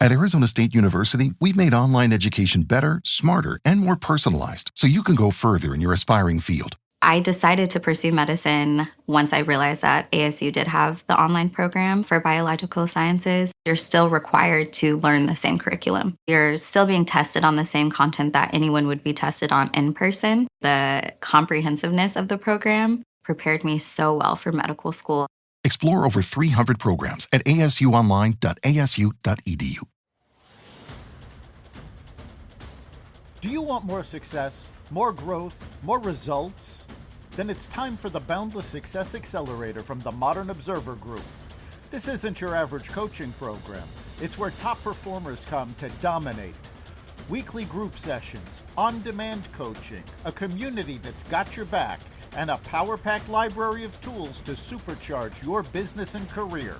At Arizona State University, we've made online education better, smarter, and more personalized so you can go further in your aspiring field. I decided to pursue medicine once I realized that ASU did have the online program for biological sciences. You're still required to learn the same curriculum. You're still being tested on the same content that anyone would be tested on in person. The comprehensiveness of the program prepared me so well for medical school. Explore over 300 programs at asuonline.asu.edu. Do you want more success, more growth, more results? Then it's time for the Boundless Success Accelerator from the Modern Observer Group. This isn't your average coaching program. It's where top performers come to dominate. Weekly group sessions, on-demand coaching, a community that's got your back, and a power-packed library of tools to supercharge your business and career.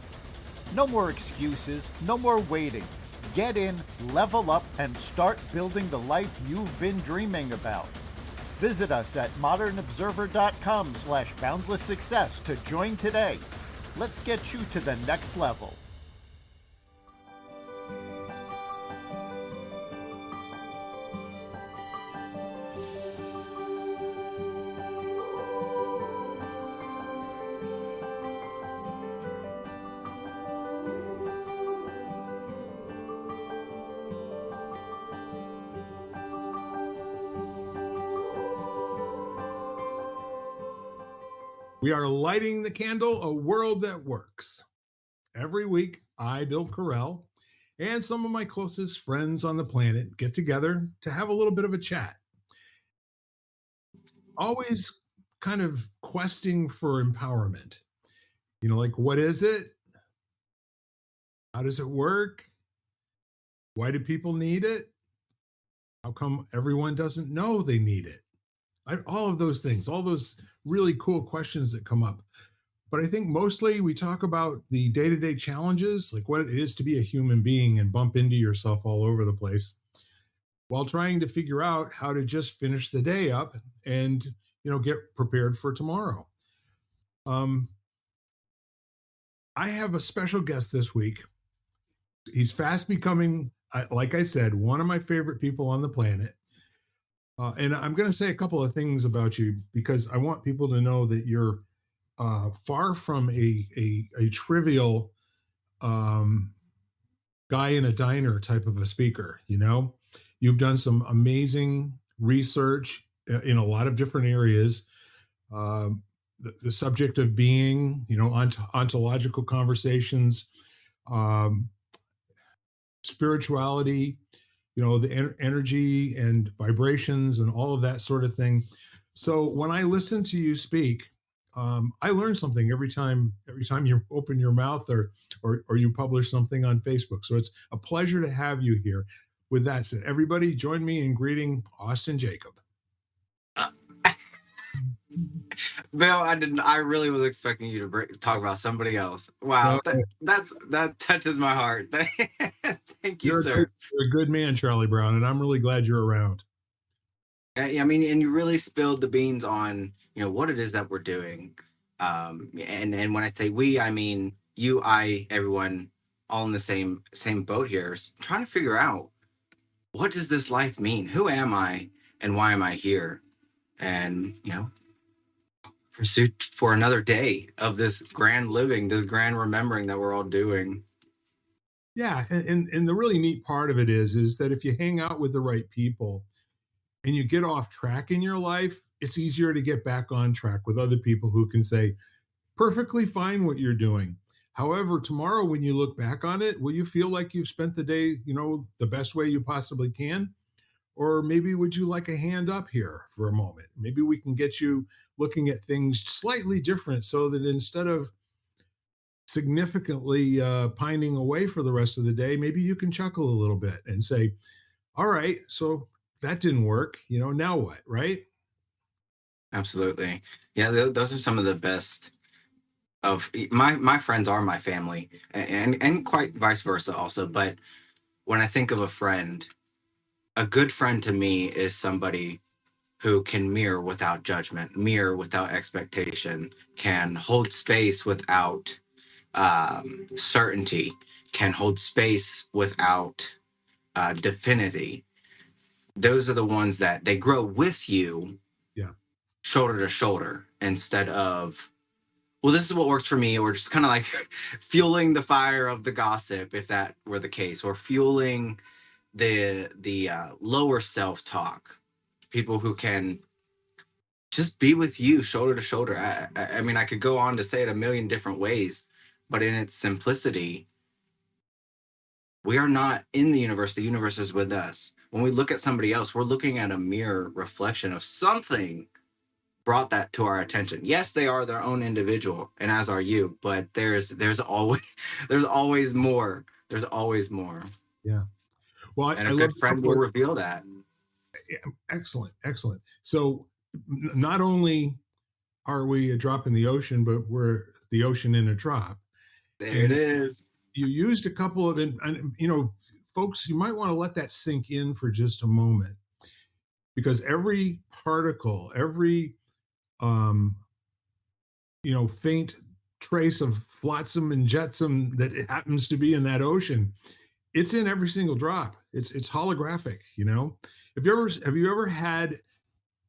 No more excuses, no more waiting. Get in, level up, and start building the life you've been dreaming about. Visit us at modernobserver.com/boundlesssuccess to join today. Let's get you to the next level. We are lighting the candle, a world that works. Every week, I, Bill Correll, and some of my closest friends on the planet get together to have a little bit of a chat. Always kind of questing for empowerment. You know, like, what is it? How does it work? Why do people need it? How come everyone doesn't know they need it? All of those things, all those really cool questions that come up. But I think mostly we talk about the day-to-day challenges, like what it is to be a human being and bump into yourself all over the place, while trying to figure out how to just finish the day up and, you know, get prepared for tomorrow. I have a special guest this week. He's fast becoming, like I said, one of my favorite people on the planet. And I'm going to say a couple of things about you because I want people to know that you're far from a trivial guy in a diner type of a speaker. You know, you've done some amazing research in a lot of different areas. The subject of being, you know, ontological conversations, spirituality, you know, the energy and vibrations and all of that sort of thing. So when I listen to you speak, I learn something every time you open your mouth or you publish something on Facebook. So it's a pleasure to have you here. With that said, everybody join me in greeting Austin Jacob. Bill, I really was expecting you to talk about somebody else. Wow, that touches my heart. Thank you, sir. You're a good man, Charlie Brown, and I'm really glad you're around. I mean, and you really spilled the beans on, you know, what it is that we're doing. And when I say we, I mean you, I, everyone, all in the same boat here, trying to figure out, what does this life mean? Who am I, and why am I here? And, you know, pursuit for another day of this grand living, this grand remembering that we're all doing. Yeah, and the really neat part of it is that if you hang out with the right people and you get off track in your life, it's easier to get back on track with other people who can say, perfectly fine what you're doing. However, tomorrow when you look back on it, will you feel like you've spent the day, you know, the best way you possibly can? Or maybe would you like a hand up here for a moment? Maybe we can get you looking at things slightly different so that instead of significantly pining away for the rest of the day, maybe you can chuckle a little bit and say, all right, so that didn't work, you know, now what, right? Absolutely. Yeah, those are some of the best of my friends are my family, and quite vice versa also. But when I think of a friend, a good friend to me is somebody who can mirror without judgment, mirror without expectation, can hold space without certainty, can hold space without divinity. Those are the ones that they grow with you, Yeah. shoulder to shoulder, instead of, well, this is what works for me, or just kind of like fueling the fire of the gossip, if that were the case, or fueling the lower self talk. People who can just be with you shoulder to shoulder. I mean, I could go on to say it a million different ways, but in its simplicity, we are not in the universe. The universe is with us. When we look at somebody else, we're looking at a mirror reflection of something brought that to our attention. Yes, they are their own individual, and as are you, but there's always there's always more. There's always more. Yeah. Well, And I a love good a friend couple will of reveal that. excellent, excellent. So not only are we a drop in the ocean, but we're the ocean in a drop. There it And is. you used a couple of, and folks, you might want to let that sink in for just a moment, because every particle, every um, faint trace of flotsam and jetsam that happens to be in that ocean, it's in every single drop. It's holographic. Have you ever had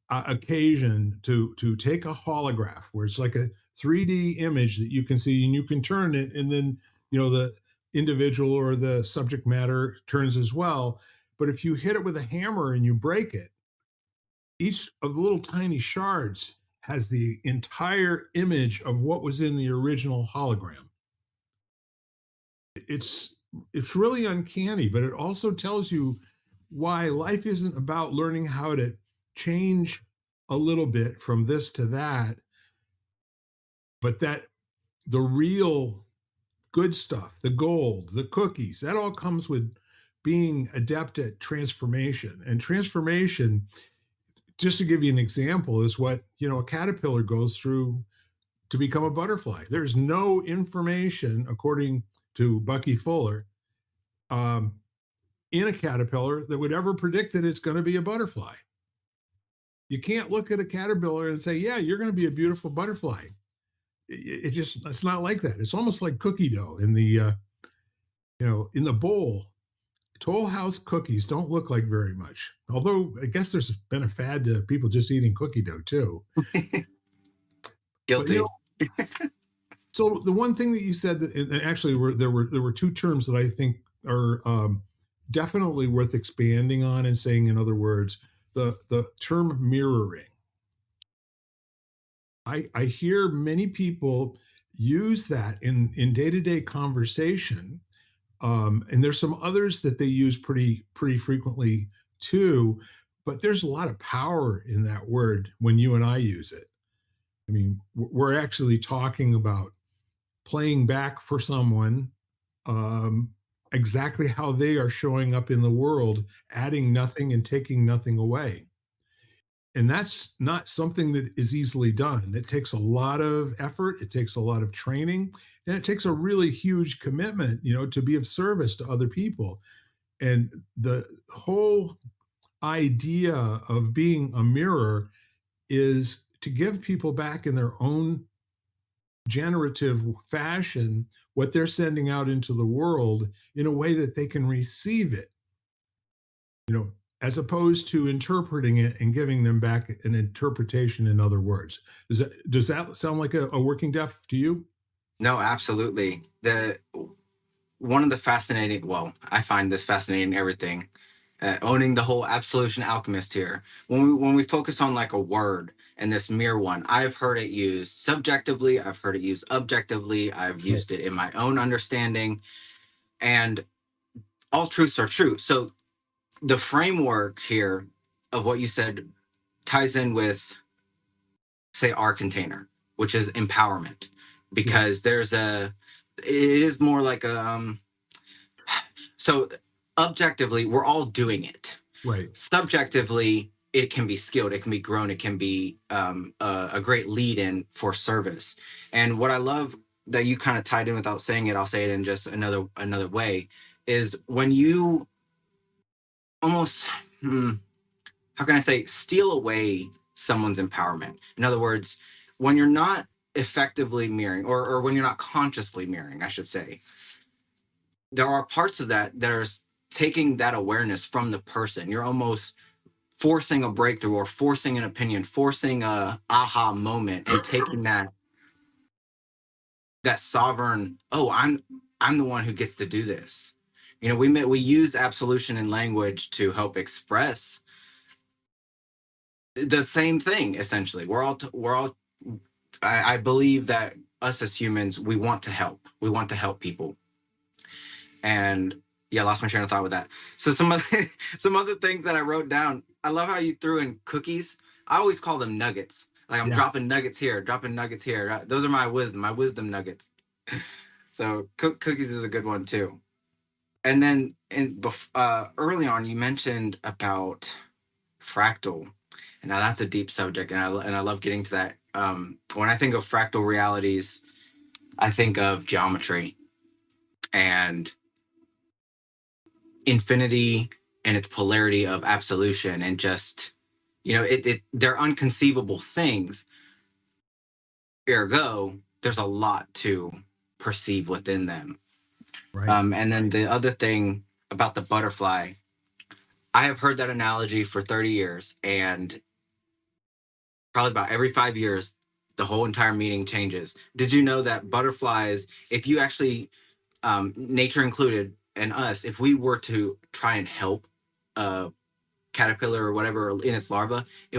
occasion to take a holograph where it's like a 3D image that you can see and you can turn it, and then the individual or the subject matter turns as well. But if you hit it with a hammer and you break it, each of the little tiny shards has the entire image of what was in the original hologram. It's really uncanny, but it also tells you why life isn't about learning how to change a little bit from this to that, but that the real good stuff, the gold, the cookies, that all comes with being adept at transformation. And transformation, just to give you an example, is what a caterpillar goes through to become a butterfly. There's no information, according to Bucky Fuller, um, in a caterpillar that would ever predict that it's going to be a butterfly. You can't look at a caterpillar and say, yeah, you're going to be a beautiful butterfly. It's not like that. It's almost like cookie dough in the bowl. Toll House cookies don't look like very much. Although I guess there's been a fad to people just eating cookie dough too. But Guilty. so the one thing that you said that, and actually there were two terms that I think are definitely worth expanding on and saying. In other words, the term mirroring. I hear many people use that in day-to-day conversation, and there's some others that they use pretty frequently too. But there's a lot of power in that word when you and I use it. I mean, we're actually talking about playing back for someone exactly how they are showing up in the world, adding nothing and taking nothing away. And that's not something that is easily done. It takes a lot of effort, it takes a lot of training, and it takes a really huge commitment, to be of service to other people. And the whole idea of being a mirror is to give people back in their own generative fashion what they're sending out into the world in a way that they can receive it, as opposed to interpreting it and giving them back an interpretation in other words. Does that sound like a working def to you? No, absolutely. The one of the fascinating, well, I find this fascinating in everything. Owning the whole absolution alchemist here. When we focus on like a word and this mere one, I've heard it used subjectively, I've heard it used objectively, I've used it in my own understanding, and all truths are true. So the framework here of what you said ties in with, say, our container, which is empowerment, because it is more like so objectively, we're all doing it. Right. Subjectively, it can be skilled, it can be grown, it can be a great lead in for service. And what I love that you kind of tied in without saying it, I'll say it in just another way, is when you almost, how can I say, steal away someone's empowerment. In other words, when you're not effectively mirroring, or when you're not consciously mirroring, I should say, there are parts of that that are taking that awareness from the person. You're almost forcing a breakthrough or forcing an opinion, forcing a aha moment, and taking that sovereign, oh, I'm the one who gets to do this. You know, we use absolution in language to help express the same thing. Essentially, we're all. I believe that us as humans, we want to help. We want to help people. And yeah, I lost my train of thought with that. So some other things that I wrote down. I love how you threw in cookies. I always call them nuggets. Like I'm Yeah. dropping nuggets here, dropping nuggets here. Those are my wisdom nuggets. So cookies is a good one too. And then early on, you mentioned about fractal. And now that's a deep subject, and I love getting to that. When I think of fractal realities, I think of geometry and infinity and its polarity of absolution, and just, you know, they're unconceivable things. Ergo, there's a lot to perceive within them. Right. And then the other thing about the butterfly, I have heard that analogy for 30 years, and probably about every 5 years, the whole entire meaning changes. Did you know that butterflies, if you actually, nature included, and us, if we were to try and help a caterpillar or whatever in its larva, it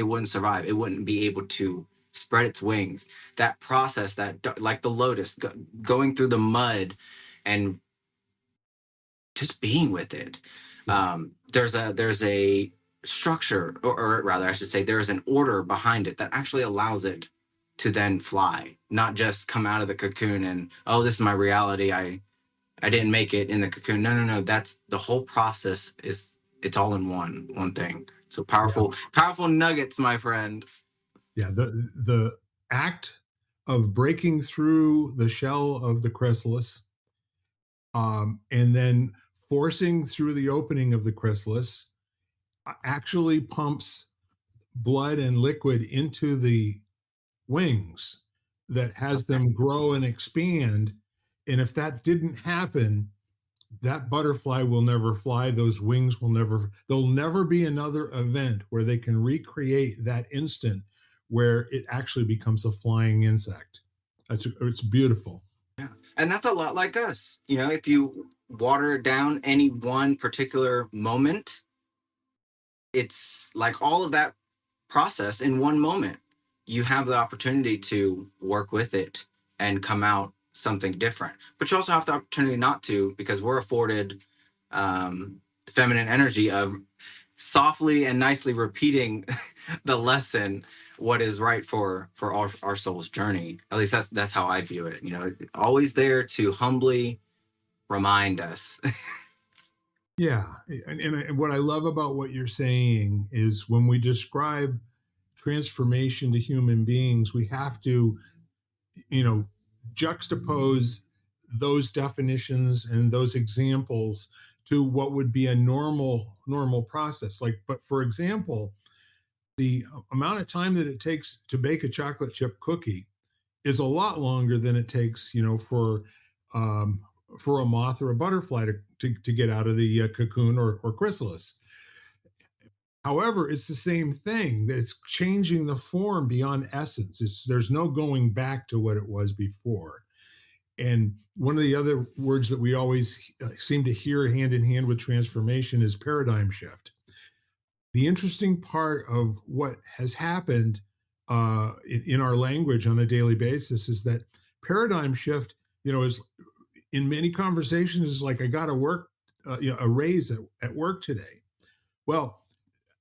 wouldn't survive. It wouldn't be able to spread its wings. That process, that like the lotus, going through the mud and just being with it. There's a structure, or rather, I should say, there is an order behind it that actually allows it to then fly, not just come out of the cocoon and, oh, this is my reality. I didn't make it in the cocoon. No. That's the whole process. It's all in one thing. So powerful nuggets, my friend. Yeah. The act of breaking through the shell of the chrysalis, and then forcing through the opening of the chrysalis, actually pumps blood and liquid into the wings that has them grow and expand. And if that didn't happen, that butterfly will never fly. Those wings there'll never be another event where they can recreate that instant where it actually becomes a flying insect. It's beautiful. Yeah. And that's a lot like us. You know, if you water it down any one particular moment, it's like all of that process in one moment. You have the opportunity to work with it and come out something different. But you also have the opportunity not to, because we're afforded feminine energy of softly and nicely repeating the lesson, what is right for our soul's journey. At least that's how I view it. You know, always there to humbly remind us. Yeah. And what I love about what you're saying is when we describe transformation to human beings, we have to, you know, juxtapose those definitions and those examples to what would be a normal process. Like, but for example, the amount of time that it takes to bake a chocolate chip cookie is a lot longer than it takes, um, for a moth or a butterfly to get out of the cocoon or chrysalis. However, it's the same thing. It's changing the form beyond essence. There's no going back to what it was before. And one of the other words that we always seem to hear hand in hand with transformation is paradigm shift. The interesting part of what has happened in our language on a daily basis is that paradigm shift, is in many conversations is like, I got to work, a raise at work today. Well,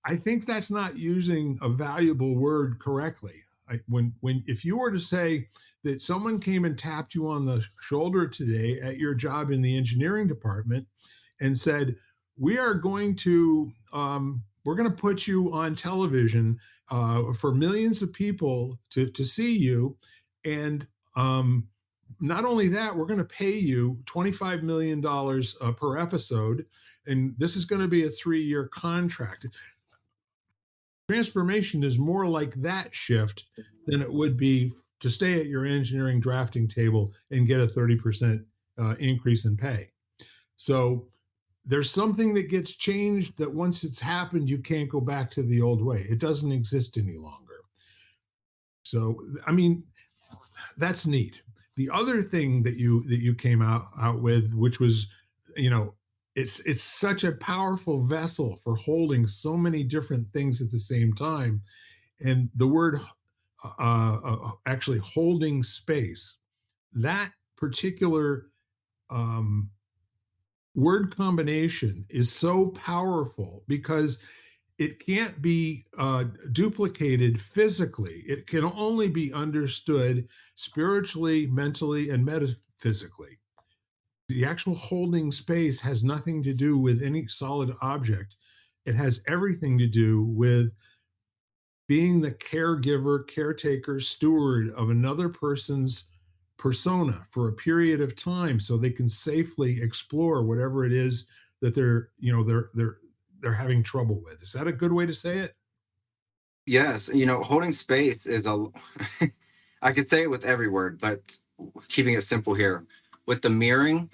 I think that's not using a valuable word correctly. When if you were to say that someone came and tapped you on the shoulder today at your job in the engineering department and said, "We are going to we're going to put you on television for millions of people to see you, and not only that, we're going to pay you $25 million per episode, and this is going to be a 3-year contract." Transformation is more like that shift than it would be to stay at your engineering drafting table and get a 30% increase in pay. So there's something that gets changed that once it's happened, you can't go back to the old way. It doesn't exist any longer. So, I mean, that's neat. The other thing that you came out with, which was, you know, it's such a powerful vessel for holding so many different things at the same time. And the word actually holding space, that particular um, word combination is so powerful because it can't be duplicated physically. It can only be understood spiritually, mentally, and metaphysically. The actual holding space has nothing to do with any solid object. It has everything to do with being the caregiver, caretaker, steward of another person's persona for a period of time so they can safely explore whatever it is that they're having trouble with. Is that a good way to say it? Yes, holding space is a. I could say it with every word, but keeping it simple here. With the mirroring,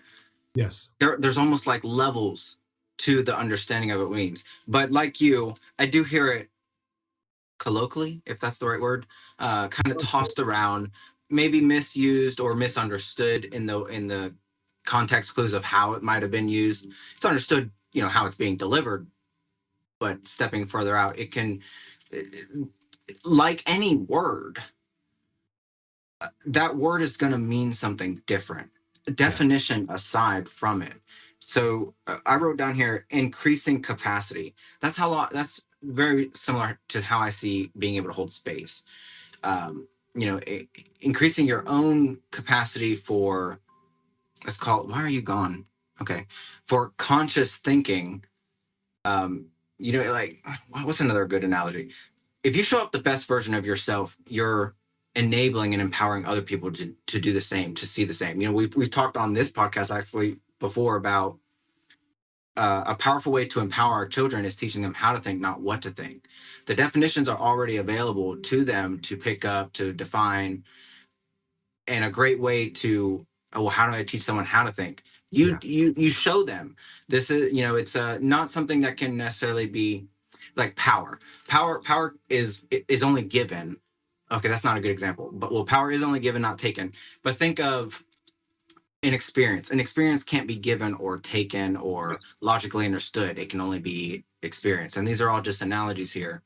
Yes. there's almost like levels to the understanding of what it means. But like you, I do hear it colloquially, if that's the right word, kind of tossed around, maybe misused or misunderstood in the context clues of how it might have been used. It's understood, how it's being delivered, but stepping further out, it can, like any word, that word is going to mean something different. Yeah. Definition aside from it. So I wrote down here increasing capacity. That's very similar to how I see being able to hold space. Increasing your own capacity for, let's call it, why are you gone? Okay. For conscious thinking. Like, what's another good analogy? If you show up the best version of yourself, you're enabling and empowering other people to do the same, to see the same. We've talked on this podcast actually before about a powerful way to empower our children is teaching them how to think, not what to think. The definitions are already available to them to pick up, to define, and a great way to, oh, well, how do I teach someone how to think? You Yeah. you show them. This is, it's not something that can necessarily be like power. Power is only given. Okay, that's not a good example, but well, power is only given, not taken. But think of an experience. An experience can't be given or taken or logically understood. It can only be experienced. And these are all just analogies here.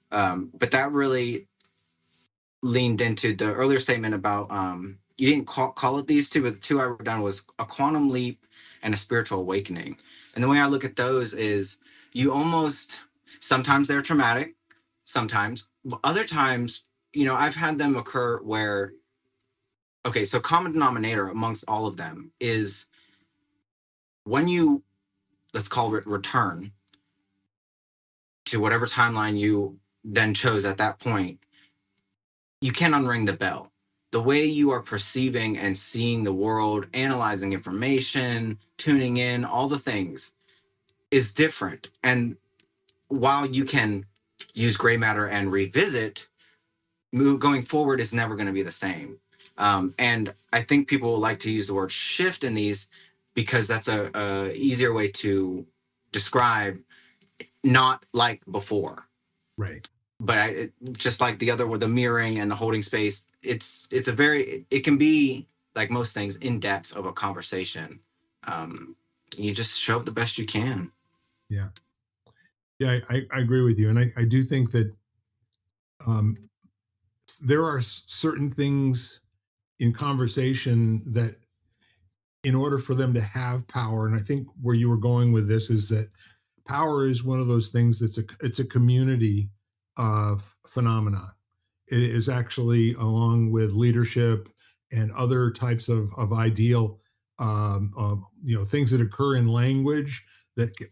But that really leaned into the earlier statement about you didn't call it these two, but the two I wrote down was a quantum leap and a spiritual awakening. And the way I look at those is you almost, sometimes they're traumatic, sometimes, but other times, I've had them occur where, okay, so common denominator amongst all of them is when you, let's call it, return to whatever timeline you then chose at that point, you can't unring the bell. The way you are perceiving and seeing the world, analyzing information, tuning in, all the things is different. And while you can use gray matter and revisit, going forward is never going to be the same. And I think people like to use the word shift in these because that's a easier way to describe not like before. Right. But just like the other with the mirroring and the holding space, it can be like most things in depth of a conversation. You just show up the best you can. Yeah. Yeah. I agree with you. And I do think that um, there are certain things in conversation that in order for them to have power, and I think where you were going with this is that power is one of those things it's a community phenomenon. It is actually, along with leadership and other types of ideal things that occur in language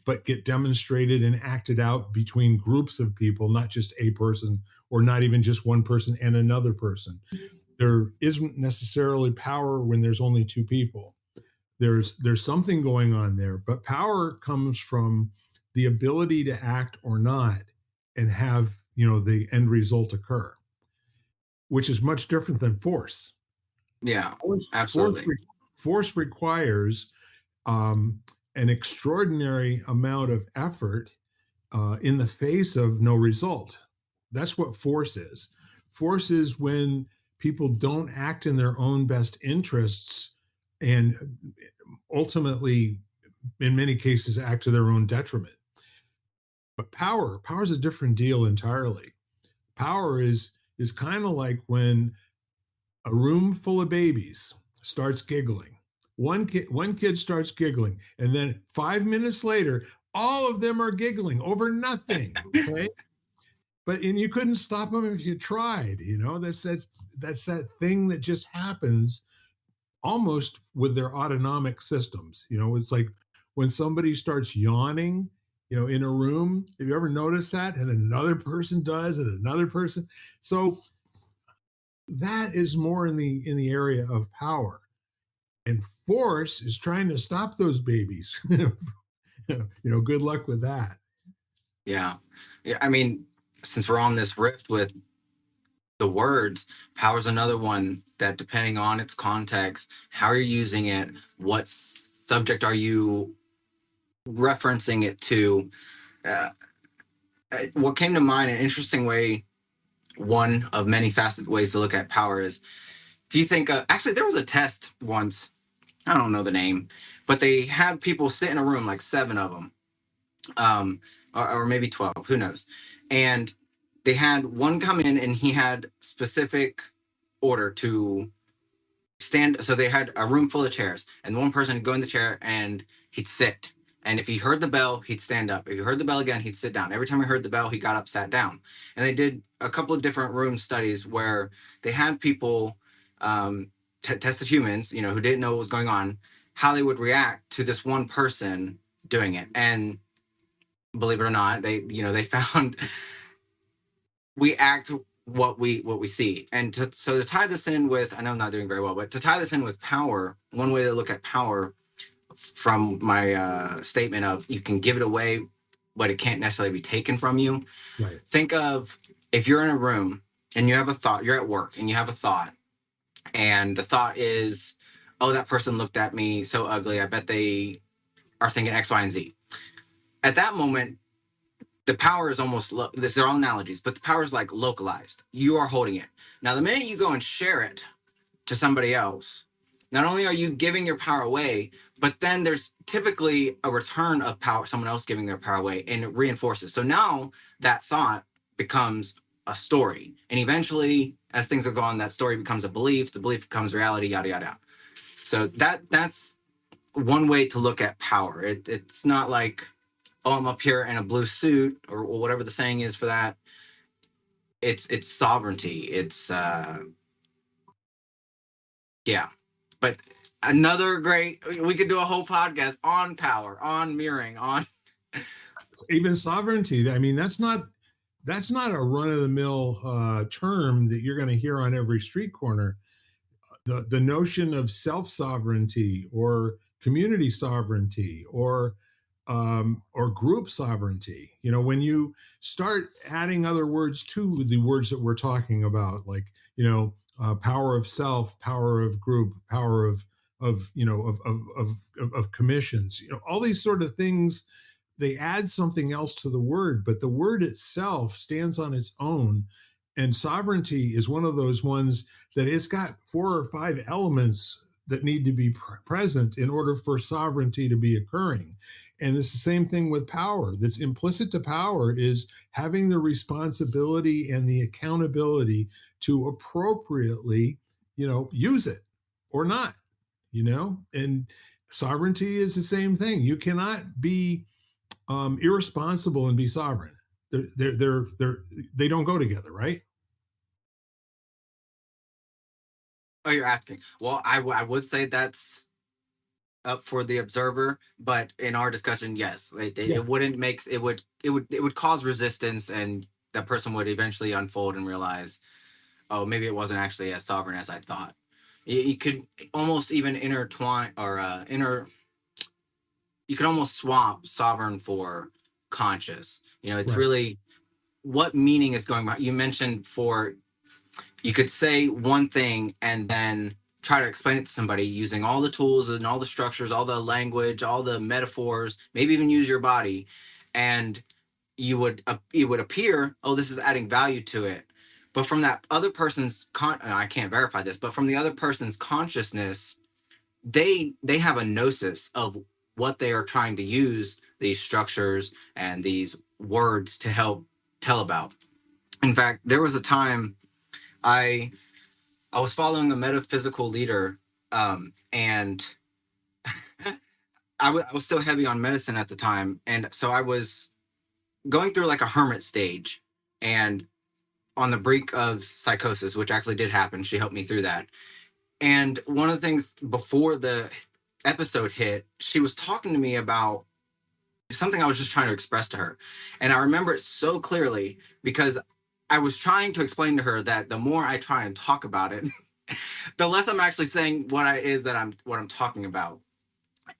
but get demonstrated and acted out between groups of people, not just a person or not even just one person and another person. There isn't necessarily power when there's only two people. There's something going on there, but power comes from the ability to act or not and have the end result occur, which is much different than force. Yeah, force force, absolutely. force requires um, an extraordinary amount of effort in the face of no result. That's what force is. Force is when people don't act in their own best interests and ultimately, in many cases, act to their own detriment. But power is a different deal entirely. Power is kind of like when a room full of babies starts giggling. One kid starts giggling, and then 5 minutes later, all of them are giggling over nothing. Okay, and you couldn't stop them if you tried. That's that thing that just happens almost with their autonomic systems. It's like when somebody starts yawning, in a room. Have you ever noticed that? And another person does, and another person. So that is more in the area of power, and force is trying to stop those babies. Good luck with that. Yeah. I mean, since we're on this rift with the words, power is another one that, depending on its context, how you're using it, what subject are you referencing it to, uh, what came to mind, an interesting way, one of many faceted ways to look at power is, if you think, actually, there was a test once, I don't know the name, but they had people sit in a room, like 7 of them, or maybe 12, who knows. And they had one come in, and he had specific order to stand. So they had a room full of chairs, and one person would go in the chair and he'd sit. And if he heard the bell, he'd stand up. If he heard the bell again, he'd sit down. Every time he heard the bell, he got up, sat down. And they did a couple of different room studies where they had people, tested humans, who didn't know what was going on, how they would react to this one person doing it. And believe it or not, they found we act what we see. And so to tie this in with, I know I'm not doing very well, but to tie this in with power, one way to look at power, from my statement of, you can give it away, but it can't necessarily be taken from you. Right. Think of, if you're in a room and you have a thought, you're at work and you have a thought, and the thought is, oh, that person looked at me so ugly, I bet they are thinking X, Y, and Z. At that moment, the power is almost, they're all analogies, but the power is like localized. You are holding it. Now, the minute you go and share it to somebody else, not only are you giving your power away, but then there's typically a return of power, someone else giving their power away, and it reinforces. So now that thought becomes a story. And eventually, as things are going, that story becomes a belief, the belief becomes reality, yada, yada. So that's one way to look at power. It's not like, oh, I'm up here in a blue suit, or whatever the saying is for that. It's sovereignty. It's yeah. But another great, we could do a whole podcast on power, on mirroring, on Even sovereignty. I mean, that's not a run-of-the-mill term that you're going to hear on every street corner. The notion of self-sovereignty, or community sovereignty, or group sovereignty. When you start adding other words to the words that we're talking about, like power of self, power of group, power of commissions, all these sort of things, they add something else to the word, but the word itself stands on its own. And sovereignty is one of those ones that it's got 4 or 5 elements that need to be present in order for sovereignty to be occurring. And it's the same thing with power. That's implicit to power is having the responsibility and the accountability to appropriately, use it or not, and sovereignty is the same thing. You cannot be irresponsible and be sovereign. They don't go together, right? oh, you're asking. Well, I would say that's up for the observer, but in our discussion, yes, Yeah. it wouldn't make, it would cause resistance, and that person would eventually unfold and realize, oh, maybe it wasn't actually as sovereign as I thought. You could almost even intertwine, or you could almost swap sovereign for conscious. It's Right. really what meaning is going by. You mentioned, you could say one thing and then try to explain it to somebody using all the tools and all the structures, all the language, all the metaphors, maybe even use your body, and it would appear, oh, this is adding value to it. But from that other person's and I can't verify this, but from the other person's consciousness, they have a gnosis of what they are trying to use these structures and these words to help tell about. In fact, there was a time I was following a metaphysical leader, and I was still heavy on medicine at the time, and so I was going through like a hermit stage, and on the brink of psychosis, which actually did happen. She helped me through that. And one of the things before the episode hit, she was talking to me about something I was just trying to express to her. And I remember it so clearly because I was trying to explain to her that the more I try and talk about it, the less I'm actually saying what I'm talking about.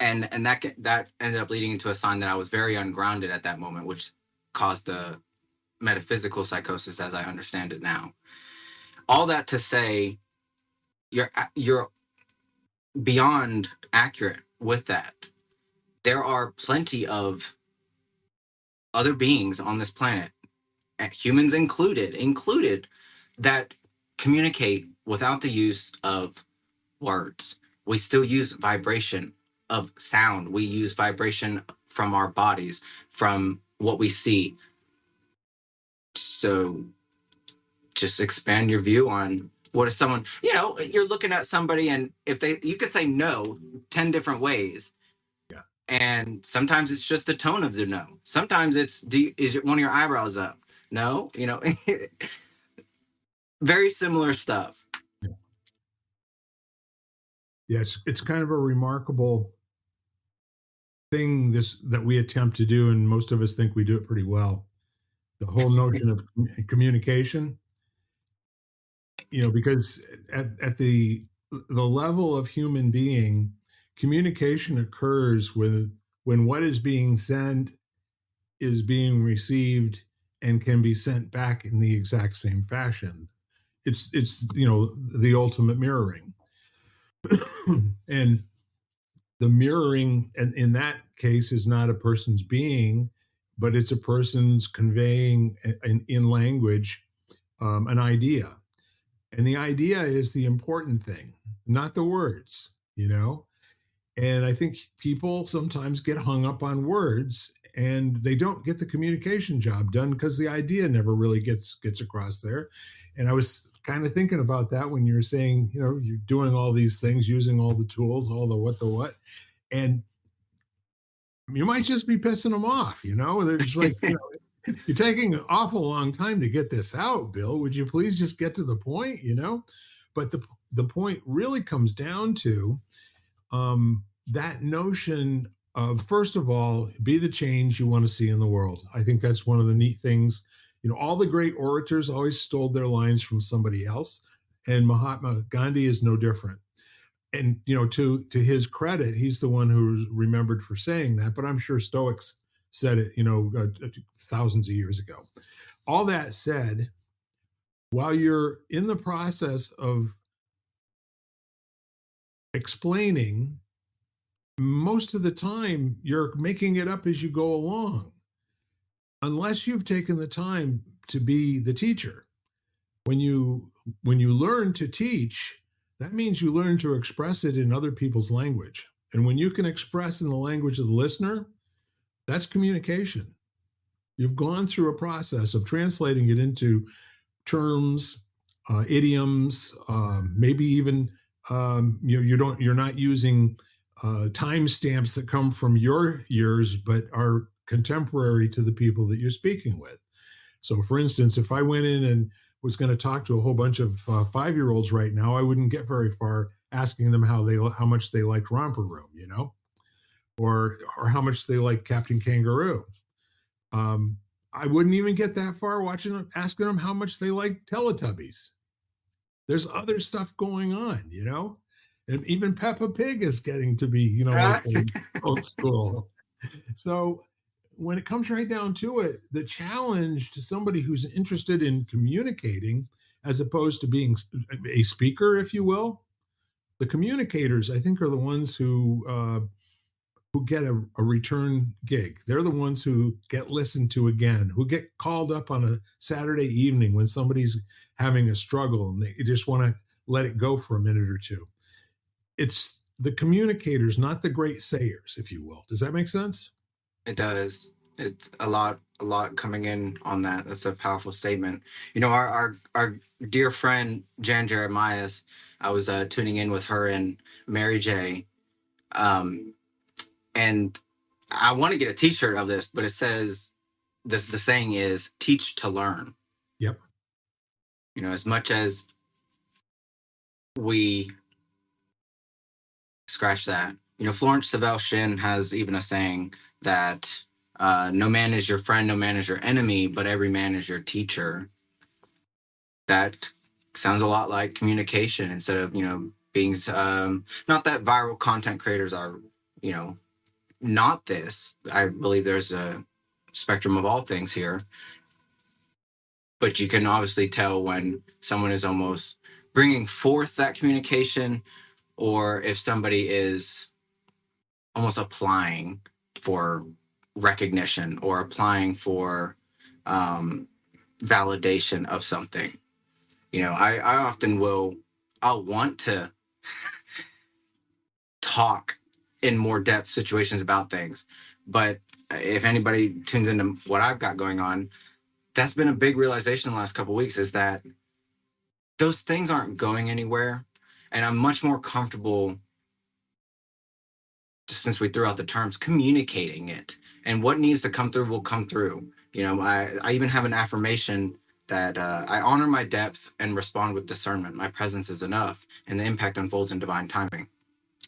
And that ended up leading into a sign that I was very ungrounded at that moment, which caused the metaphysical psychosis as I understand it now. All that to say, you're beyond accurate with that. There are plenty of other beings on this planet, humans included, that communicate without the use of words. We still use vibration of sound. We use vibration from our bodies, from what we see. So just expand your view on what is someone, you're looking at somebody, and you could say no 10 different ways. Yeah. And sometimes it's just the tone of the no. Sometimes it's, is one of your eyebrows up? No, very similar stuff. Yeah. Yes, it's kind of a remarkable thing that we attempt to do, and most of us think we do it pretty well. The whole notion of communication, because at the level of human being, communication occurs when what is being sent is being received and can be sent back in the exact same fashion. It's the ultimate mirroring. And the mirroring in that case is not a person's being, but it's a person's conveying in language an idea. And the idea is the important thing, not the words, And I think people sometimes get hung up on words and they don't get the communication job done because the idea never really gets across there. And I was kind of thinking about that when you were saying, you're doing all these things, using all the tools, all the what, and you might just be pissing them off, There's like, you're taking an awful long time to get this out, Bill. Would you please just get to the point, But the point really comes down to that notion of, first of all, be the change you want to see in the world. I think that's one of the neat things. All the great orators always stole their lines from somebody else, and Mahatma Gandhi is no different. And to his credit, he's the one who's remembered for saying that. But I'm sure Stoics said it, thousands of years ago. All that said, while you're in the process of explaining, most of the time you're making it up as you go along, unless you've taken the time to be the teacher. When you learn to teach, that means you learn to express it in other people's language. And when you can express in the language of the listener, that's communication. You've gone through a process of translating it into terms, idioms, maybe even you're not using timestamps that come from your years, but are contemporary to the people that you're speaking with. So, for instance, if I went in and was going to talk to a whole bunch of 5-year-olds right now, I wouldn't get very far asking them how much they liked Romper Room, or how much they like Captain Kangaroo. I wouldn't even get that far asking them how much they like Teletubbies. There's other stuff going on, and even Peppa Pig is getting to be, old school. So when it comes right down to it, the challenge to somebody who's interested in communicating, as opposed to being a speaker, if you will, The communicators, I think, are the ones who get a return gig. They're the ones who get listened to again, who get called up on a Saturday evening when somebody's having a struggle and they just want to let it go for a minute or two. It's the communicators, not the great sayers, if you will. Does that make sense? It does. It's a lot coming in on that. That's a powerful statement. You know, our dear friend Jan Jeremias, I was tuning in with her and Mary J. And I want to get a T-shirt of this, but it says this. The saying is "teach to learn." Yep. You know, as much as we scratch that, you know, Florence Savelle Shin has even a saying that no man is your friend, no man is your enemy, but every man is your teacher. That sounds a lot like communication instead of, you know, being not that viral content creators are, you know, not this. I believe there's a spectrum of all things here, but you can obviously tell when someone is almost bringing forth that communication or if somebody is almost applying for recognition or applying for validation of something. You know, I often I'll want to talk in more depth situations about things, but if anybody tunes into what I've got going on, that's been a big realization in the last couple of weeks, is that those things aren't going anywhere, and I'm much more comfortable, since we threw out the terms, communicating it, and what needs to come through will come through. You know, I even have an affirmation that I honor my depth and respond with discernment. My presence is enough, and the impact unfolds in divine timing.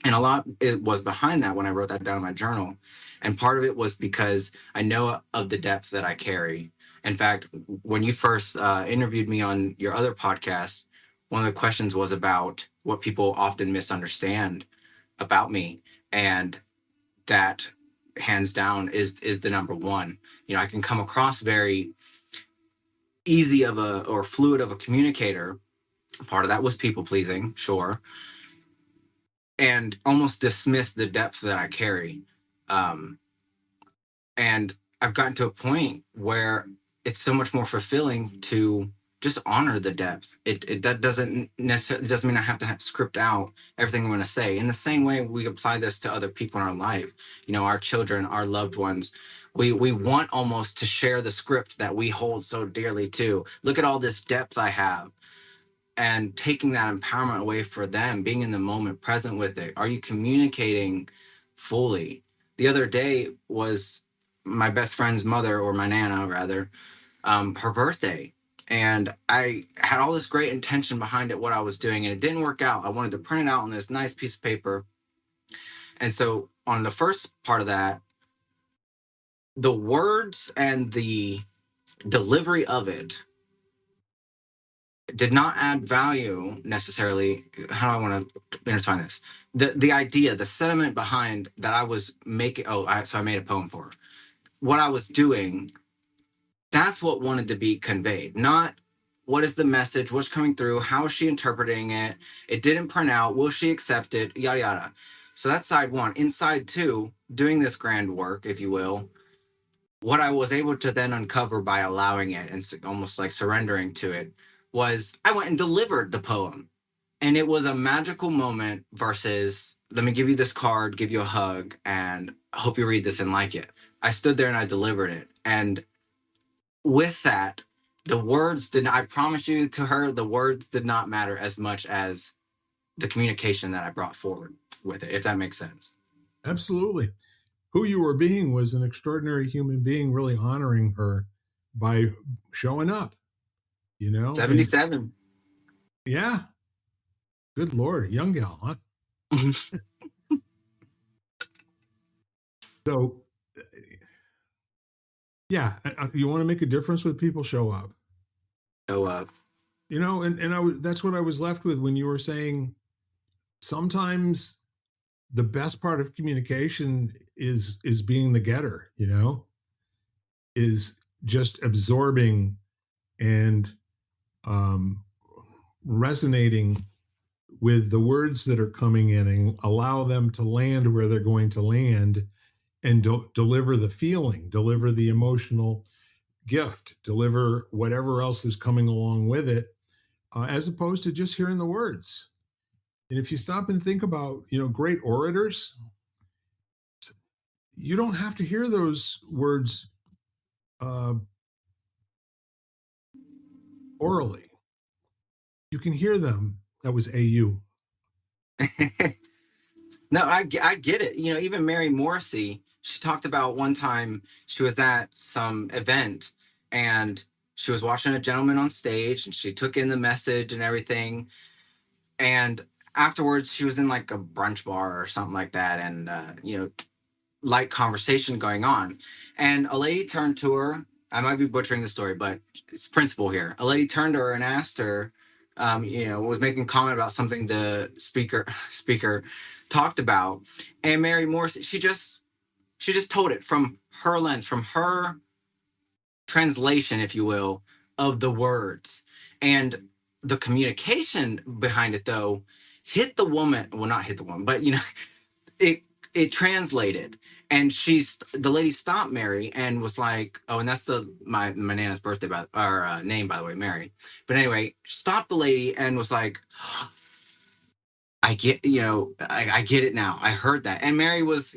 And a lot it was behind that when I wrote that down in my journal. And part of it was because I know of the depth that I carry. In fact, when you first interviewed me on your other podcast, one of the questions was about what people often misunderstand about me. And that hands down is the number one. You know, I can come across very easy of a or fluid of a communicator. Part of that was people pleasing, sure, and almost dismiss the depth that I carry. Um, and I've gotten to a point where it's so much more fulfilling to just honor the depth. That doesn't necessarily, it doesn't mean I have to script out everything I'm going to say. In the same way, we apply this to other people in our life. You know, our children, our loved ones. We want almost to share the script that we hold so dearly too. Look at all this depth I have, and taking that empowerment away for them, being in the moment, present with it. Are you communicating fully? The other day was my best friend's mother, or my nana rather, her birthday. And I had all this great intention behind it, what I was doing, and it didn't work out. I wanted to print it out on this nice piece of paper. And so on the first part of that, the words and the delivery of it did not add value necessarily. How do I want to intertwine this? The idea, the sentiment behind that I was making. So I made a poem for her. What I was doing, that's what wanted to be conveyed. Not what is the message, what's coming through, how is she interpreting it? It didn't print out. Will she accept it? Yada yada. So that's side one. Inside two, doing this grand work, if you will. What I was able to then uncover by allowing it and almost like surrendering to it was I went and delivered the poem. And it was a magical moment versus, let me give you this card, give you a hug, and I hope you read this and like it. I stood there and I delivered it. And with that, the words did not, I promise you to her, the words did not matter as much as the communication that I brought forward with it, if that makes sense. Absolutely. Who you were being was an extraordinary human being, really honoring her by showing up, you know? 77. Yeah. Good Lord. Young gal, huh? So, yeah, you want to make a difference with people, show up. So, You know, that's what I was left with when you were saying sometimes the best part of communication is being the getter, you know, is just absorbing and resonating with the words that are coming in and allow them to land where they're going to land and deliver the feeling, deliver the emotional gift, deliver whatever else is coming along with it, as opposed to just hearing the words. And if you stop and think about, great orators, you don't have to hear those words uh, orally. You can hear them. That was AU. No, I get it. Even Mary Morrissey, she talked about one time she was at some event and she was watching a gentleman on stage and she took in the message and everything. And afterwards, she was in like a brunch bar or something like that. And, light conversation going on. And a lady turned to her. I might be butchering the story, but it's principle here. A lady turned to her and asked her, was making a comment about something the speaker talked about. And Mary Morris, she just told it from her lens, from her translation, if you will, of the words. And the communication behind it, though, hit the woman. Well, not hit the woman, but it it translated. And the lady stopped Mary and was like, oh, and that's my nana's birthday or name, by the way, Mary. But anyway, stopped the lady and was like, I get, I get it now. I heard that. And Mary was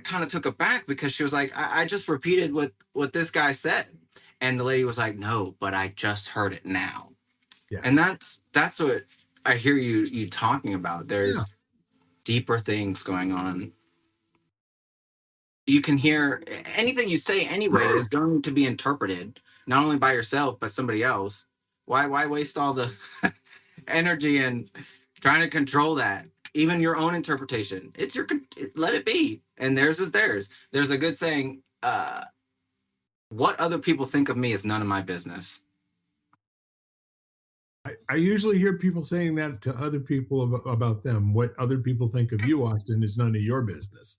kind of took aback because she was like, I just repeated what this guy said. And the lady was like, no, but I just heard it now. Yes. And that's what I hear you talking about. There's deeper things going on. You can hear anything you say anyway is going to be interpreted not only by yourself but somebody else. Why waste all the energy and trying to control that? Even your own interpretation, let it be, and theirs is theirs. There's a good saying, what other people think of me is none of my business. I usually hear people saying that to other people about them. What other people think of you, Austin, is none of your business.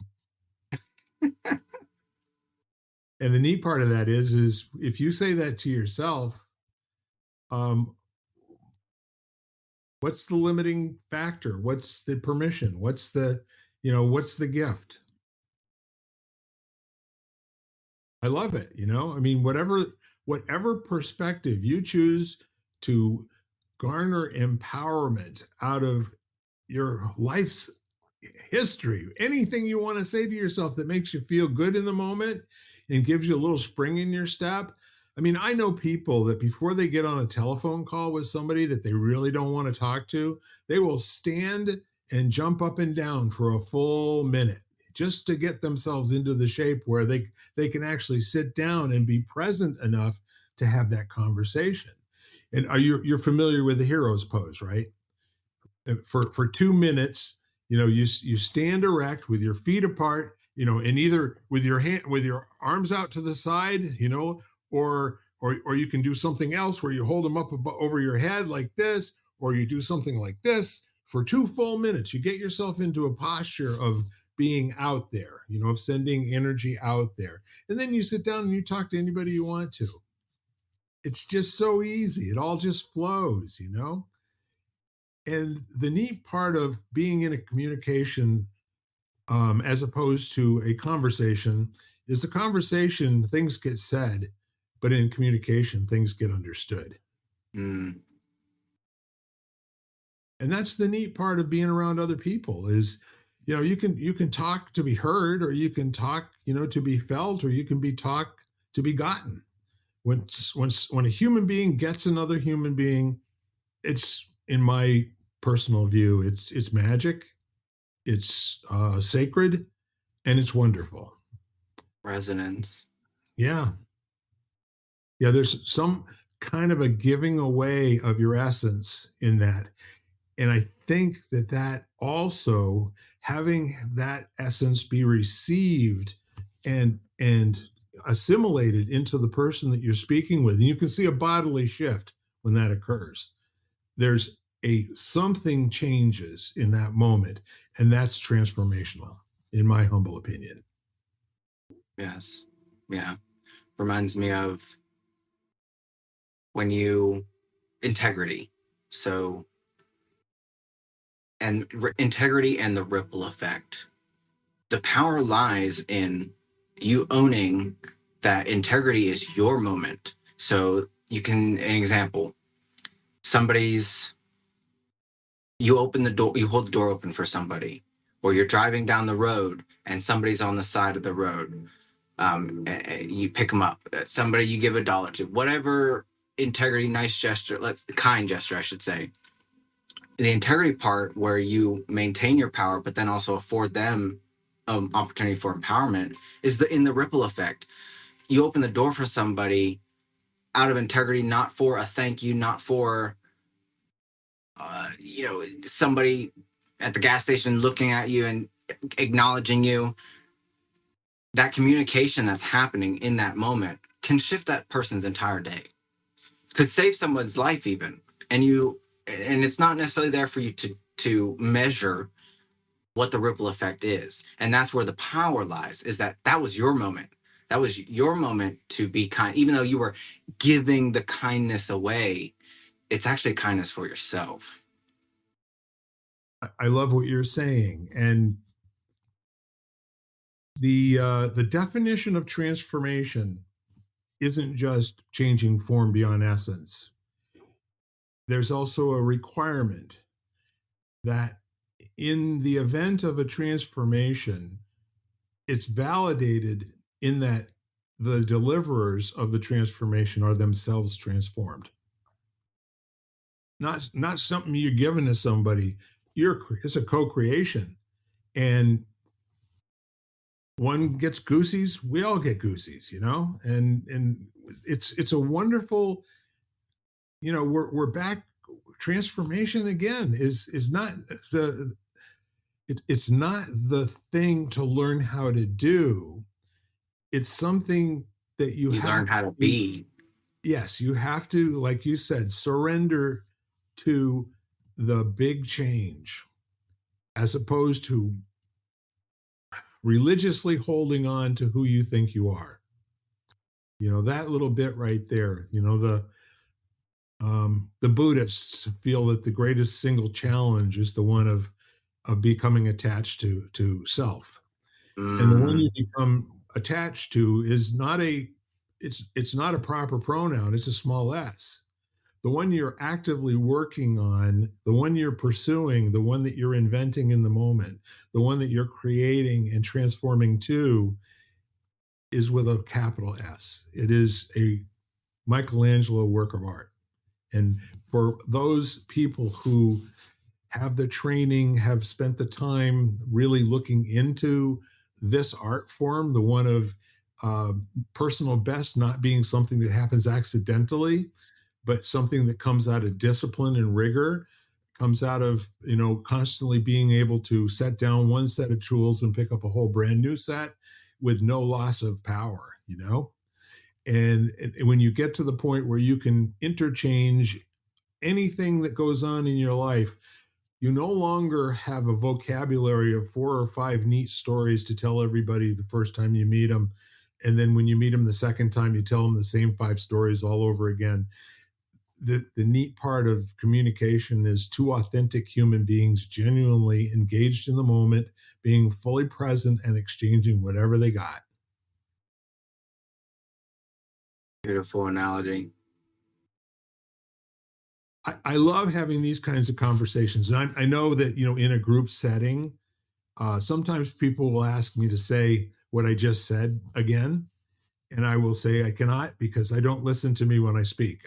And the neat part of that is if you say that to yourself, what's the limiting factor? What's the permission? What's the gift? I love it. I mean, whatever perspective you choose to garner empowerment out of your life's history, anything you want to say to yourself that makes you feel good in the moment and gives you a little spring in your step. I mean, I know people that before they get on a telephone call with somebody that they really don't want to talk to, they will stand and jump up and down for a full minute just to get themselves into the shape where they can actually sit down and be present enough to have that conversation. And you're familiar with the hero's pose, right? For 2 minutes, you stand erect with your feet apart, and either with your arms out to the side, or you can do something else where you hold them up over your head like this, or you do something like this for 2 full minutes. You get yourself into a posture of being out there, of sending energy out there. And then you sit down and you talk to anybody you want to. It's just so easy. It all just flows. And the neat part of being in a communication, as opposed to a conversation, is the conversation, things get said, but in communication, things get understood. Mm. And that's the neat part of being around other people is, you can talk to be heard, or you can talk, to be felt, or you can be talk to be gotten. When a human being gets another human being, it's, in my personal view, it's magic, it's sacred, and it's wonderful. Resonance. Yeah. There's some kind of a giving away of your essence in that. And I think that also having that essence be received and assimilated into the person that you're speaking with, and you can see a bodily shift when that occurs. There's something changes in that moment, and that's transformational, in my humble opinion. Yes. Yeah. Reminds me of integrity. So and integrity and the ripple effect. The power lies in you owning that integrity is your moment. So you can, an example, somebody's, you open the door, you hold the door open for somebody, or you're driving down the road and somebody's on the side of the road. You pick them up. Somebody you give $1 to, whatever integrity, nice gesture, kind gesture, I should say. The integrity part where you maintain your power, but then also afford them opportunity for empowerment is in the ripple effect. You open the door for somebody out of integrity, not for a thank you, not for somebody at the gas station looking at you and acknowledging you. That communication that's happening in that moment can shift that person's entire day, could save someone's life even. And it's not necessarily there for you to measure what the ripple effect is. And that's where the power lies, is that was your moment. That was your moment to be kind. Even though you were giving the kindness away, it's actually kindness for yourself. I love what you're saying. And the definition of transformation isn't just changing form beyond essence. There's also a requirement that in the event of a transformation, it's validated in that the deliverers of the transformation are themselves transformed. Not something you're giving to somebody. It's a co-creation. And one gets goosies, we all get goosies, and it's a wonderful, we're back. Transformation again is not it's not the thing to learn how to do. It's something that you learn how to be. Yes, you have to, like you said, surrender to the big change, as opposed to religiously holding on to who you think you are. That little bit right there. The Buddhists feel that the greatest single challenge is the one of becoming attached to self, and the one you become attached to is not it's not a proper pronoun. It's a small s. The one you're actively working on, the one you're pursuing, the one that you're inventing in the moment, the one that you're creating and transforming to, is with a capital S. It is a Michelangelo work of art. And for those people who have the training, have spent the time really looking into this art form, the one of personal best not being something that happens accidentally, but something that comes out of discipline and rigor, comes out of constantly being able to set down one set of tools and pick up a whole brand new set with no loss of power. And when you get to the point where you can interchange anything that goes on in your life, you no longer have a vocabulary of 4 or 5 neat stories to tell everybody the first time you meet them. And then when you meet them the second time, you tell them the same 5 stories all over again. The neat part of communication is 2 authentic human beings genuinely engaged in the moment, being fully present and exchanging whatever they got. Beautiful analogy. I love having these kinds of conversations. And I know that, in a group setting, sometimes people will ask me to say what I just said again. And I will say I cannot, because I don't listen to me when I speak.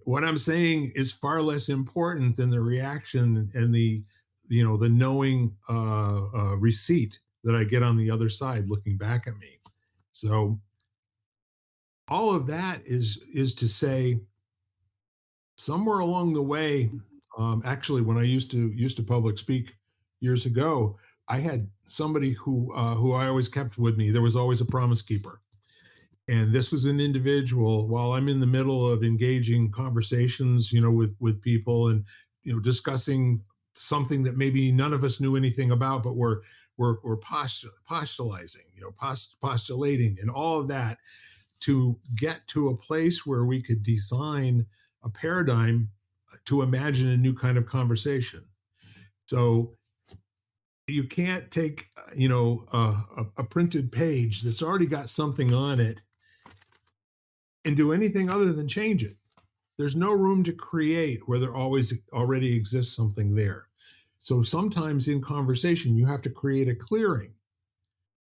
What I'm saying is far less important than the reaction and the knowing receipt that I get on the other side looking back at me. So all of that is to say, somewhere along the way, actually, when I used to public speak years ago, I had somebody who I always kept with me. There was always a promise keeper. And this was an individual, while I'm in the middle of engaging conversations, with people, and discussing something that maybe none of us knew anything about, but we're postulating, postulating, and all of that, to get to a place where we could design a paradigm to imagine a new kind of conversation. So you can't take, a printed page that's already got something on it and do anything other than change it. There's no room to create where there always already exists something there. So sometimes in conversation, you have to create a clearing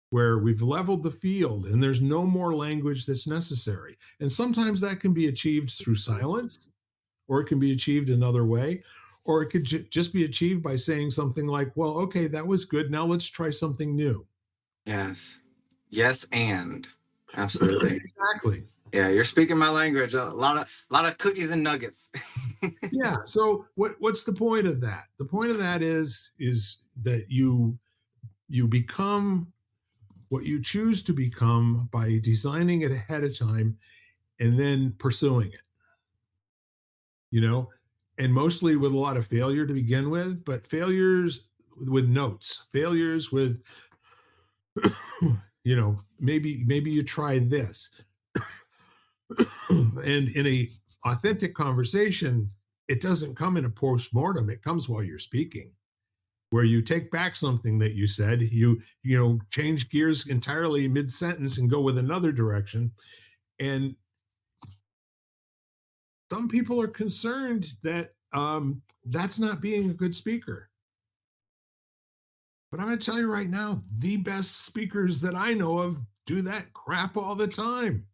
where we've leveled the field and there's no more language that's necessary. And sometimes that can be achieved through silence, or it can be achieved another way, or it could just be achieved by saying something like, well, okay, that was good. Now let's try something new. Yes. Yes, and absolutely. Exactly. Yeah, you're speaking my language. A lot of cookies and nuggets. Yeah. So what's the point of that? The point of that is that you become what you choose to become by designing it ahead of time and then pursuing it. And mostly with a lot of failure to begin with, but failures with notes, failures with maybe you try this. And in a authentic conversation, it doesn't come in a post-mortem, it comes while you're speaking, where you take back something that you said, you change gears entirely mid-sentence and go with another direction. And some people are concerned that that's not being a good speaker. But I'm going to tell you right now, the best speakers that I know of do that crap all the time.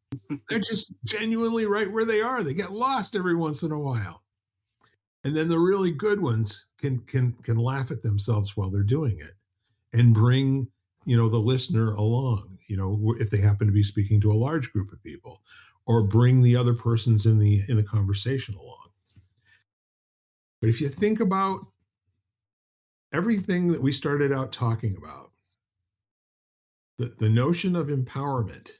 They're just genuinely right where they are. They get lost every once in a while. And then the really good ones can laugh at themselves while they're doing it and bring, the listener along, if they happen to be speaking to a large group of people, or bring the other persons in the conversation along. But if you think about everything that we started out talking about, the notion of empowerment,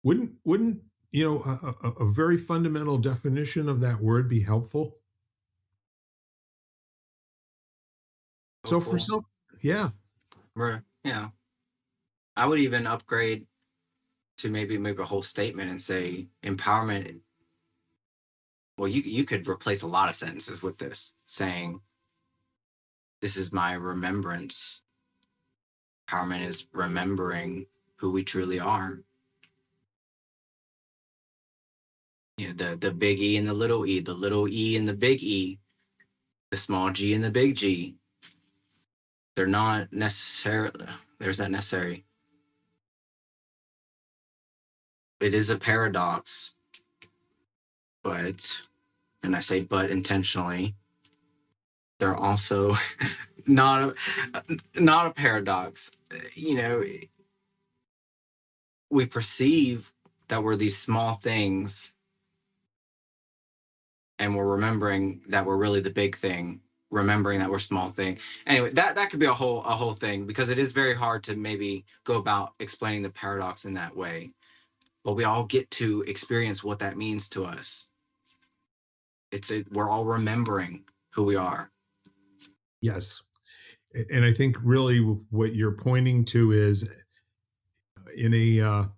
wouldn't a very fundamental definition of that word be helpful? So for some, yeah, Yeah, I would even upgrade to maybe a whole statement and say empowerment. Well, you could replace a lot of sentences with this, saying, "This is my remembrance." Empowerment is remembering who we truly are. The big E and the little E and the big E, the small G and the big G. They're not necessarily, there's that necessary. It is a paradox, but, and I say but intentionally, they're also not a paradox. We perceive that we're these small things, and we're remembering that we're really the big thing, remembering that we're small thing. Anyway, that could be a whole thing, because it is very hard to maybe go about explaining the paradox in that way. But we all get to experience what that means to us. We're all remembering who we are. Yes. And I think really what you're pointing to is in a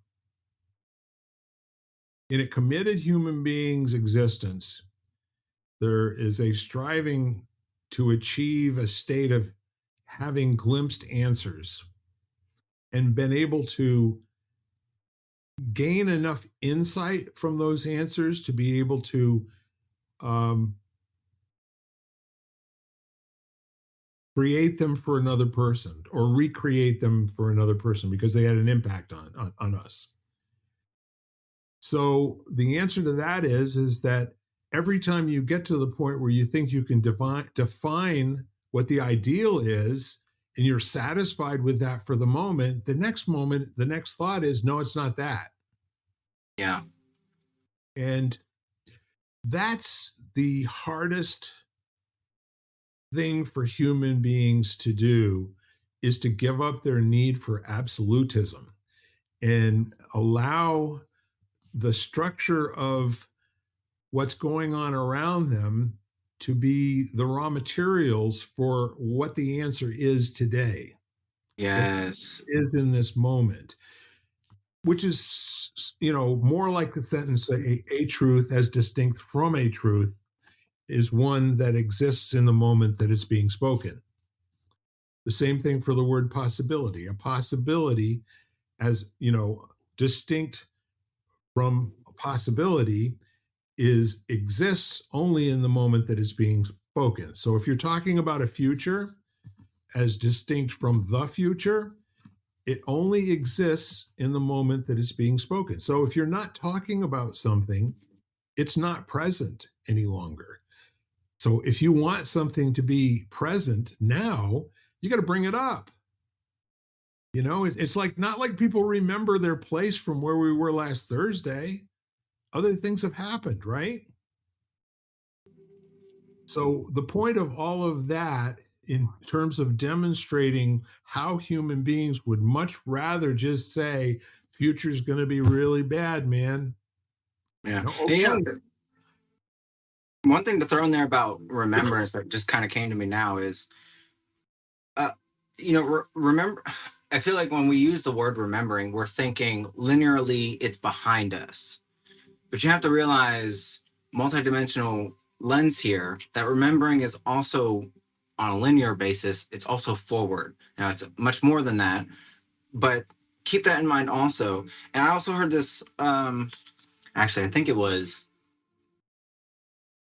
committed human being's existence, there is a striving to achieve a state of having glimpsed answers and been able to gain enough insight from those answers to be able to create them for another person or recreate them for another person because they had an impact on us. So the answer to that is that every time you get to the point where you think you can define what the ideal is, and you're satisfied with that for the moment, the next thought is, no, it's not that. Yeah. And that's the hardest thing for human beings to do, is to give up their need for absolutism and allow the structure of what's going on around them to be the raw materials for what the answer is today. Yes. Is in this moment. which is, more like the sentence, a truth as distinct from a truth is one that exists in the moment that it's being spoken. The same thing for the word possibility. A possibility, as distinct from a possibility, exists only in the moment that it's being spoken. So if you're talking about a future as distinct from the future, it only exists in the moment that it's being spoken. So if you're not talking about something, it's not present any longer. So if you want something to be present now, you got to bring it up. It's like not like people remember their place from where we were last Thursday. Other things have happened, right? So the point of all of that in terms of demonstrating how human beings would much rather just say future's going to be really bad, man. Yeah. Okay. One thing to throw in there about remembrance that just kind of came to me now is, remember, I feel like when we use the word remembering, we're thinking linearly it's behind us. But you have to realize, multidimensional lens here, that remembering is also on a linear basis, it's also forward. Now, it's much more than that, but keep that in mind also. And I also heard this, actually, I think it was,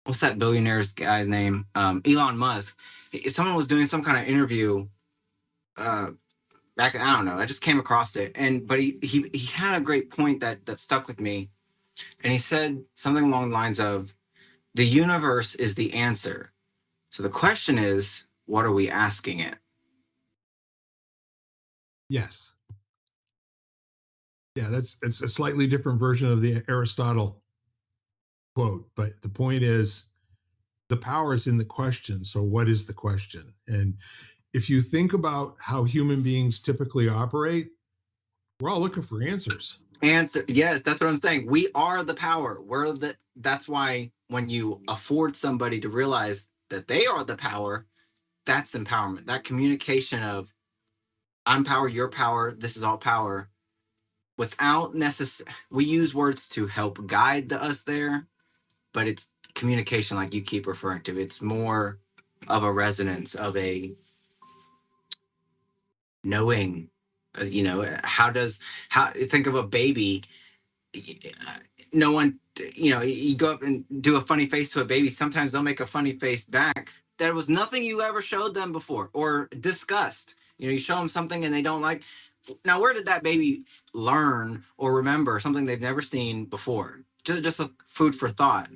what's that billionaire's guy's name? Elon Musk. Someone was doing some kind of interview back, I don't know, I just came across it. But he had a great point that stuck with me. And he said something along the lines of, the universe is the answer. So the question is, what are we asking it? Yes. Yeah, it's a slightly different version of the Aristotle quote, but the point is the power is in the question. So what is the question? And if you think about how human beings typically operate, we're all looking for answers. Answer, yes, that's what I'm saying. We are the power. That's why when you afford somebody to realize that they are the power, that's empowerment. That communication of, I'm power, you're power, this is all power. Without we use words to help guide us there, but it's communication, like you keep referring to. It's more of a resonance of a knowing. How think of a baby. No one, you go up and do a funny face to a baby. Sometimes they'll make a funny face back. There was nothing you ever showed them before or discussed. You show them something and they don't like. Now, where did that baby learn or remember something they've never seen before? Just a food for thought.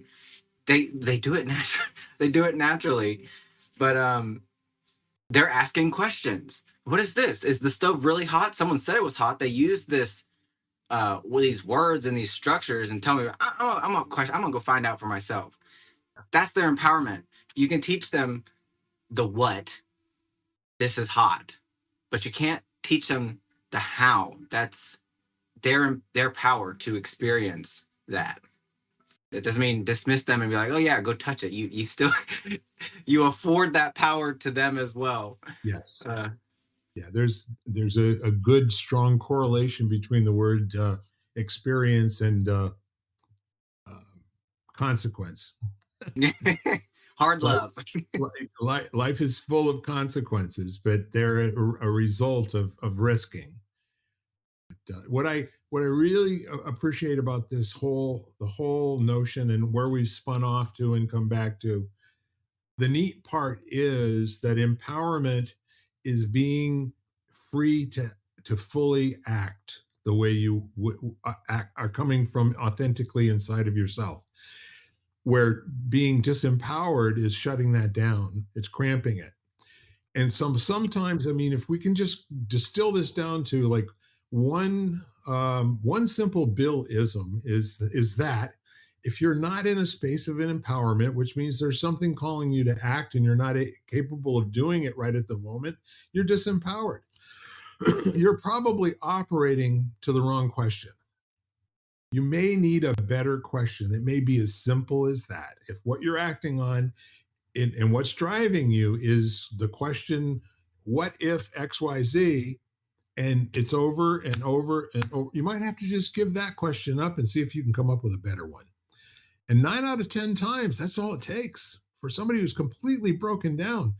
They do it naturally. They do it naturally, but they're asking questions. What is this? Is the stove really hot? Someone said it was hot. They used this with these words and these structures and tell me, I'm gonna go find out for myself. That's their empowerment. You can teach them the what, this is hot, but you can't teach them the how. That's their power to experience that. It doesn't mean dismiss them and be like, oh yeah, go touch it. You still you afford that power to them as well. Yes. Yeah, there's a good strong correlation between the word experience and consequence. Hard love. Life is full of consequences, but they're a result of risking. But, what I really appreciate about the whole notion and where we spun off to and come back to, the neat part is that empowerment is being free to fully act the way you are coming from authentically inside of yourself, where being disempowered is shutting that down, it's cramping it. And sometimes, I mean, if we can just distill this down to like one simple Bill-ism is that if you're not in a space of an empowerment, which means there's something calling you to act and you're not capable of doing it right at the moment, you're disempowered. You're probably operating to the wrong question. You may need a better question. It may be as simple as that. If what you're acting on and what's driving you is the question, what if XYZ? and it's over and over and over. You might have to just give that question up and see if you can come up with a better one. And 9 out of 10 times, that's all it takes for somebody who's completely broken down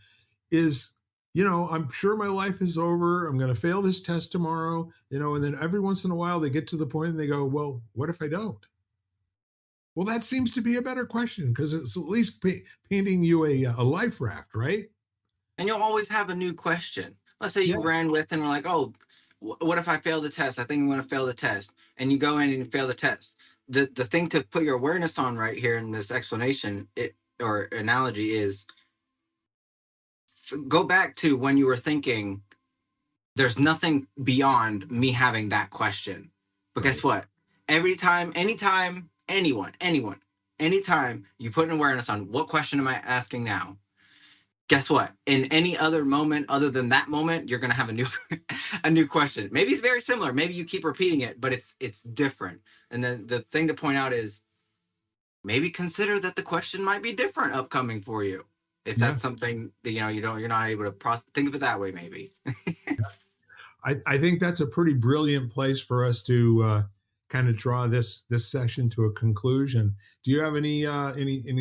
is, I'm sure my life is over. I'm going to fail this test tomorrow, and then every once in a while they get to the point and they go, well, what if I don't? Well, that seems to be a better question because it's at least painting you a life raft, right? And you'll always have a new question. Let's say you ran with and were like, oh, what if I fail the test? I think I'm going to fail the test. And you go in and you fail the test. The thing to put your awareness on right here in this explanation or analogy is go back to when you were thinking, there's nothing beyond me having that question. But guess what? Anytime you put an awareness on what question am I asking now? Guess what? In any other moment other than that moment, you're going to have a new question. Maybe it's very similar. Maybe you keep repeating it, but it's different. And then the thing to point out is maybe consider that the question might be different upcoming for you. If that's something that, you're not able to think of it that way, maybe. I think that's a pretty brilliant place for us to kind of draw this session to a conclusion. Do you have any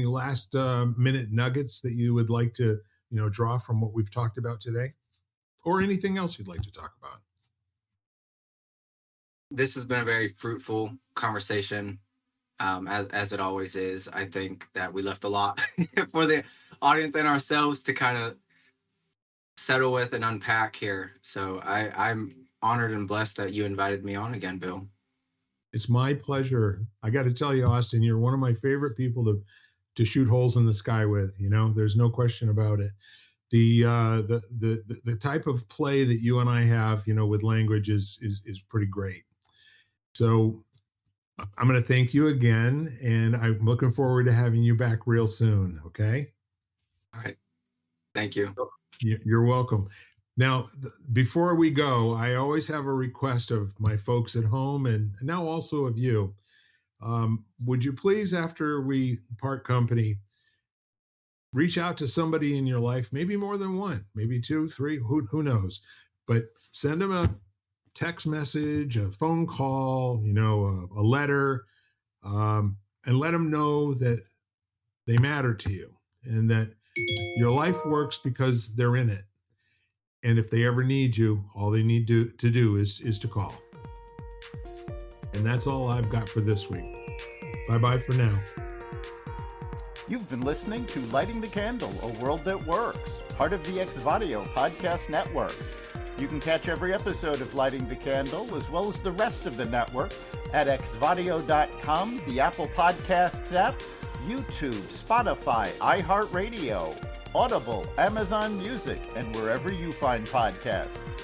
last minute nuggets that you would like to draw from what we've talked about today, or anything else you'd like to talk about? This has been a very fruitful conversation, as it always is. I think that we left a lot for the audience and ourselves to kind of settle with and unpack here. So I'm honored and blessed that you invited me on again, Bill. It's my pleasure. I got to tell you, Austin, you're one of my favorite people to shoot holes in the sky with. There's no question about it. The type of play that you and I have, with language is pretty great. So I'm going to thank you again, and I'm looking forward to having you back real soon. Okay. All right. Thank you. You're welcome. Now, before we go, I always have a request of my folks at home and now also of you. Would you please, after we part company, reach out to somebody in your life, maybe more than one, maybe 2, 3, who knows, but send them a text message, a phone call, a letter, and let them know that they matter to you and that your life works because they're in it. And if they ever need you, all they need to do is to call. And that's all I've got for this week. Bye-bye for now. You've been listening to Lighting the Candle, A World That Works, part of the Xvadio Podcast Network. You can catch every episode of Lighting the Candle, as well as the rest of the network, at xvadio.com, the Apple Podcasts app, YouTube, Spotify, iHeartRadio, Audible, Amazon Music, and wherever you find podcasts.